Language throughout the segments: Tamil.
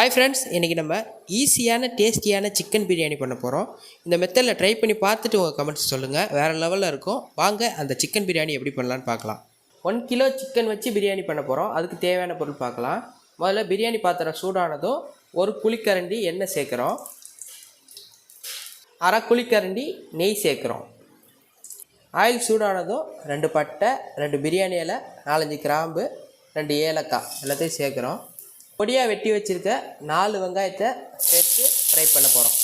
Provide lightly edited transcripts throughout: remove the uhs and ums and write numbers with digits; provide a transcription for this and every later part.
ஹாய் ஃப்ரெண்ட்ஸ், இன்றைக்கி நம்ம ஈஸியான டேஸ்டியான சிக்கன் பிரியாணி பண்ண போகிறோம். இந்த மெத்தடில் ட்ரை பண்ணி பார்த்துட்டு உங்கள் கமெண்ட்ஸ் சொல்லுங்கள். வேறு லெவலில் இருக்கும். வாங்க அந்த சிக்கன் பிரியாணி எப்படி பண்ணலான்னு பார்க்கலாம். 1 கிலோ சிக்கன் வச்சு பிரியாணி பண்ண போகிறோம். அதுக்கு தேவையான பொருள் பார்க்கலாம். முதல்ல பிரியாணி பாத்திரம் சூடானதும் 1 குழிக்கரண்டி எண்ணெய் சேர்க்குறோம். 1/2 குழிக்கரண்டி நெய் சேர்க்குறோம். ஆயில் சூடானதும் 2 பட்டை, 2 பிரியாணி இலை, 4-5 கிராம்பு, 2 ஏலக்காய் எல்லாத்தையும் சேர்க்குறோம். பொடியாக வெட்டி வச்சுருக்க 4 வெங்காயத்தை சேர்த்து ஃப்ரை பண்ண போகிறோம்.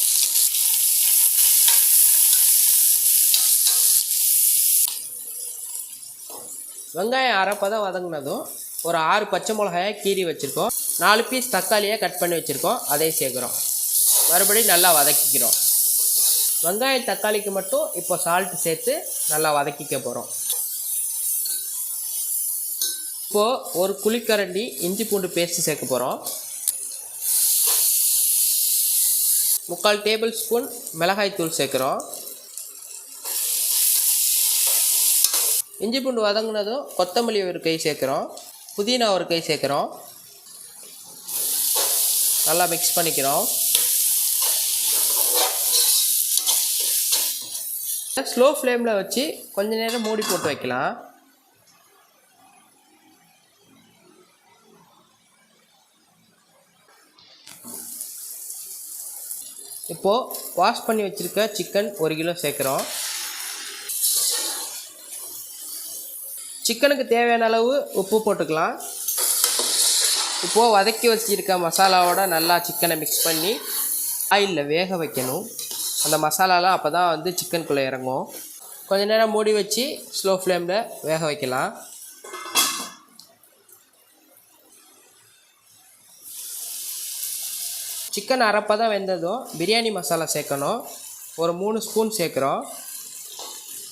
வெங்காயம் அரைப்பதம் வதங்கினதும் ஒரு 6 பச்சை மிளகாயை கீறி வச்சுருக்கோம். 4 பீஸ் தக்காளியை கட் பண்ணி வச்சுருக்கோம். அதையும் சேர்க்குறோம். மறுபடியும் நல்லா வதக்கிக்கிறோம். வெங்காயம் தக்காளிக்கு மட்டும் இப்போ சால்ட்டு சேர்த்து நல்லா வதக்கிக்க போகிறோம். இப்போது 1 குழிக்கரண்டி இஞ்சி பூண்டு பேஸ்ட்டு சேர்க்க போகிறோம். 3/4 டேபிள் ஸ்பூன் மிளகாய் தூள் சேர்க்குறோம். இஞ்சி பூண்டு வதங்கினதும் கொத்தமல்லி ஒரு கை சேர்க்குறோம். புதினா ஒரு கை சேர்க்குறோம். நல்லா மிக்ஸ் பண்ணிக்கிறோம். ஸ்லோ ஃப்ளேமில் வச்சு கொஞ்ச நேரம் மூடி போட்டு வைக்கலாம். இப்போது வாஷ் பண்ணி வச்சுருக்க சிக்கன் 1 கிலோ சேர்க்குறோம். சிக்கனுக்கு தேவையான அளவு உப்பு போட்டுக்கலாம். இப்போது வதக்கி வச்சுருக்க மசாலாவோட நல்லா சிக்கனை மிக்ஸ் பண்ணி ஆயிலில் வேக வைக்கணும். அந்த மசாலாலாம் அப்போ தான் சிக்கனுக்குள்ளே இறங்கும். கொஞ்சம் நேரம் மூடி வச்சு ஸ்லோ ஃப்ளேமில் வேக வைக்கலாம். சிக்கன் அரைப்பதான் வெந்ததும் பிரியாணி மசாலா சேர்க்கணும். ஒரு 3 ஸ்பூன் சேர்க்குறோம்.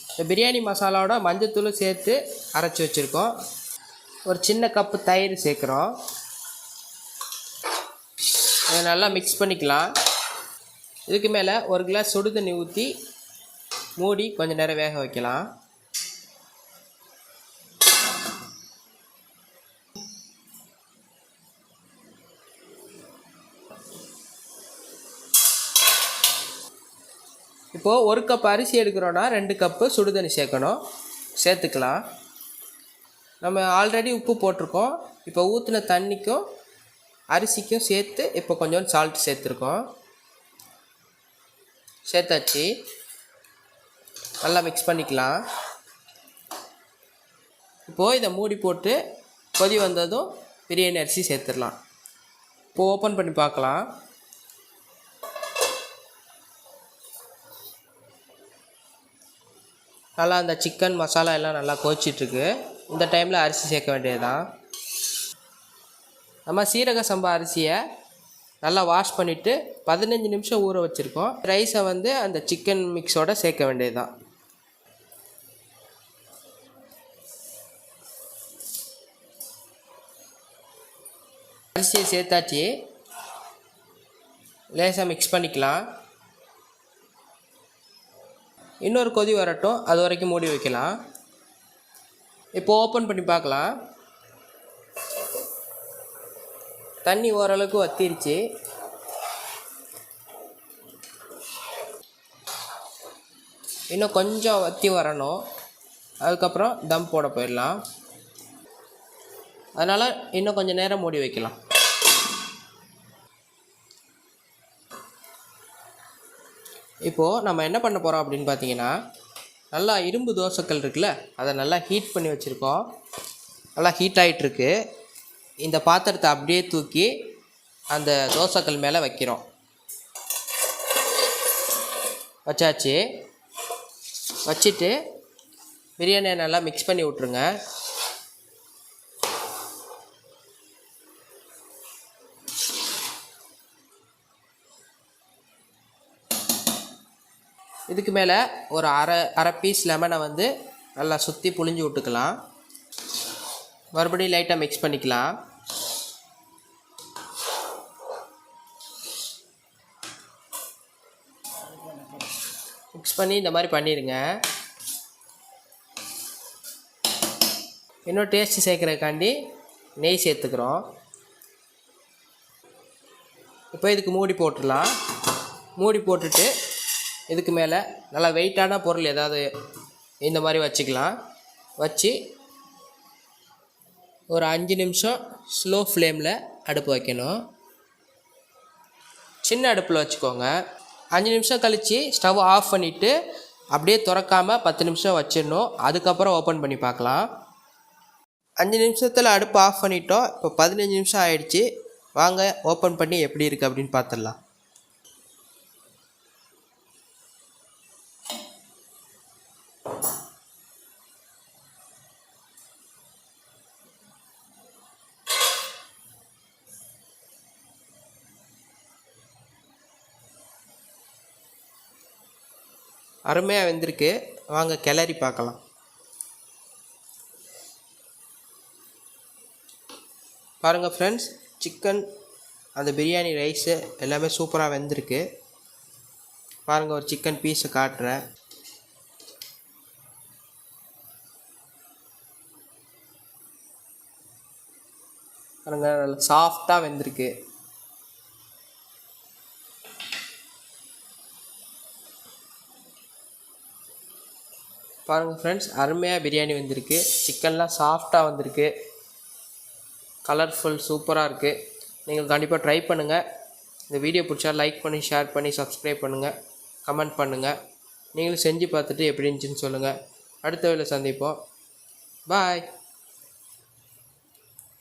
இந்த பிரியாணி மசாலாவோட மஞ்சத்தூள் சேர்த்து அரைச்சி வச்சுருக்கோம். ஒரு சின்ன கப்பு தயிர் சேர்க்குறோம். அதை நல்லா மிக்ஸ் பண்ணிக்கலாம். இதுக்கு மேலே 1 கிளாஸ் சுடு தண்ணி ஊற்றி மூடி கொஞ்சம் நேரம் வேக வைக்கலாம். இப்போது 1 கப் அரிசி எடுக்கிறோன்னா 2 கப்பு சுடுதண்ணி சேர்த்துக்கலாம். நம்ம ஆல்ரெடி உப்பு போட்டிருக்கோம். இப்போ ஊற்றின தண்ணிக்கும் அரிசிக்கும் சேர்த்து இப்போ கொஞ்சம் சால்ட் சேர்த்தாச்சு. நல்லா மிக்ஸ் பண்ணிக்கலாம். இப்போது இதை மூடி போட்டு கொதி வந்ததும் பிரியாணி அரிசி சேர்த்துடலாம். இப்போது ஓப்பன் பண்ணி பார்க்கலாம். நல்லா அந்த சிக்கன் மசாலா எல்லாம் நல்லா கொதிச்சிட்ருக்கு. இந்த டைமில் அரிசி சேர்க்க வேண்டியது தான். நம்ம சீரக சம்பா அரிசியை நல்லா வாஷ் பண்ணிவிட்டு 15 நிமிஷம் ஊற வச்சுருக்கோம். ரைஸை அந்த சிக்கன் மிக்ஸோடு சேர்க்க வேண்டியது தான். அரிசியை சேர்த்தாச்சு. லேசாக மிக்ஸ் பண்ணிக்கலாம். இன்னொரு கொதி வரட்டும். அது வரைக்கும் மூடி வைக்கலாம். இப்போது ஓப்பன் பண்ணி பார்க்கலாம். தண்ணி ஓரளவுக்கு வத்திருச்சு. இன்னும் கொஞ்சம் வற்றி வரணும். அதுக்கப்புறம் தம் போட போயிடலாம். அதனால் இன்னும் கொஞ்சம் நேரம் மூடி வைக்கலாம். இப்போது நம்ம என்ன பண்ண போகிறோம் அப்படின்னு பார்த்தீங்கன்னா, நல்லா இரும்பு தோசைக்கல் இருக்குல்ல, அதை நல்லா ஹீட் பண்ணி வச்சுருக்கோம். நல்லா ஹீட் ஆகிட்டுருக்கு. இந்த பாத்திரத்தை அப்படியே தூக்கி அந்த தோசைக்கல் மேலே வைக்கிறோம். வச்சாச்சு. வச்சுட்டு பிரியாணியை நல்லா மிக்ஸ் பண்ணி விட்ருங்க. இதுக்கு மேலே ஒரு அரை பீஸ் லெமனை நல்லா சுற்றி புழிஞ்சு விட்டுக்கலாம். மறுபடியும் லைட்டாக மிக்ஸ் பண்ணிக்கலாம். மிக்ஸ் பண்ணி இந்த மாதிரி பண்ணிடுங்க. இன்னும் டேஸ்ட்டு சேர்க்குறதுக்காண்டி நெய் சேர்த்துக்கிறோம். இப்போ இதுக்கு மூடி போட்டுடலாம். மூடி போட்டுட்டு இதுக்கு மேலே நல்லா வெயிட்டான பொருள் ஏதாவது இந்த மாதிரி வச்சுக்கலாம். வச்சு ஒரு 5 நிமிஷம் ஸ்லோ ஃப்ளேமில் அடுப்பு வைக்கணும். சின்ன அடுப்பில் வச்சுக்கோங்க. 5 நிமிஷம் கழித்து ஸ்டவ் ஆஃப் பண்ணிவிட்டு அப்படியே திறக்காமல் 10 நிமிஷம் வச்சிடணும். அதுக்கப்புறம் ஓப்பன் பண்ணி பார்க்கலாம். 5 நிமிஷத்தில் அடுப்பு ஆஃப் பண்ணிட்டோம். இப்போ 15 நிமிஷம் ஆயிடுச்சு. வாங்க ஓப்பன் பண்ணி எப்படி இருக்குது அப்படின்னு பார்த்துடலாம். அருமையாக வெந்திருக்கு. வாங்க கிளறி பார்க்கலாம். பாருங்கள் ஃப்ரெண்ட்ஸ், சிக்கன் அந்த பிரியாணி ரைஸு எல்லாமே சூப்பராக வெந்திருக்கு. பாருங்கள், ஒரு சிக்கன் பீஸை காட்டுறேன். பாருங்கள், நல்லா சாஃப்டாக வெந்திருக்கு. பாருங்கள் ஃப்ரெண்ட்ஸ், அருமையாக பிரியாணி வந்திருக்கு. சிக்கன்லாம் சாஃப்டாக வந்திருக்கு. கலர்ஃபுல் சூப்பராக இருக்குது. நீங்கள் கண்டிப்பாக ட்ரை பண்ணுங்கள். இந்த வீடியோ பிடிச்சா லைக் பண்ணி, ஷேர் பண்ணி, சப்ஸ்கிரைப் பண்ணுங்கள், கமெண்ட் பண்ணுங்கள். நீங்களும் செஞ்சு பார்த்துட்டு எப்படி இருந்துச்சுன்னு சொல்லுங்கள். அடுத்த வேளை சந்திப்போம். பாய்.